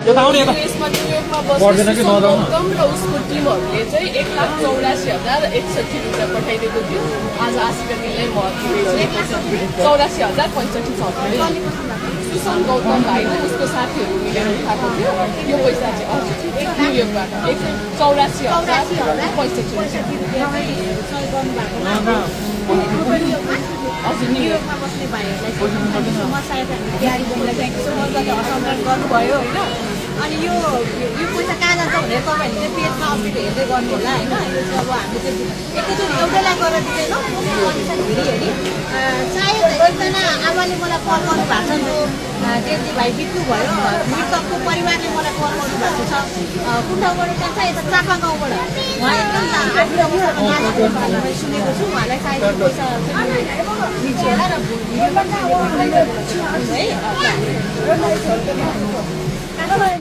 यसमा न्युयोर्कमा बसेको गौतम र उसको टिमहरूले चाहिँ 1,84,061 रुपियाँ पठाइदिएको थियो। आज आशिका दिदीलाई म 84,065 छ। सुशान्त गौतम भाइ र उसको साथीहरू मिलेर उठाएको थियो। यो पैसा चाहिँ हजुर न्युयोर्कबाट 84,065 हजुर न्युयोर्कमा बस्ने भाइहरूलाई सायद गर्नुभयो होइन। अनि यो पैसा कहाँ जान्छ भनेर तपाईँहरूले चाहिँ पेजमा अपडेट हेर्दै गर्नु होला होइन। यो चाहिँ अब हामी चाहिँ एकैचोटि एउटैलाई गरेर दिँदैनौँ, हेरी सायद एकजना आमाले मलाई कल गर्नु भएको छ, जो जेठी भाइ बित्नु भयो, मृतकको परिवारले मलाई कल गर्नु भएको छ। कुन ठाउँबाट जान्छ? यता चापा गाउँबाट। उहाँ एकदम सुनेको छु, उहाँलाई सायद पैसा मिल्छ होला र है।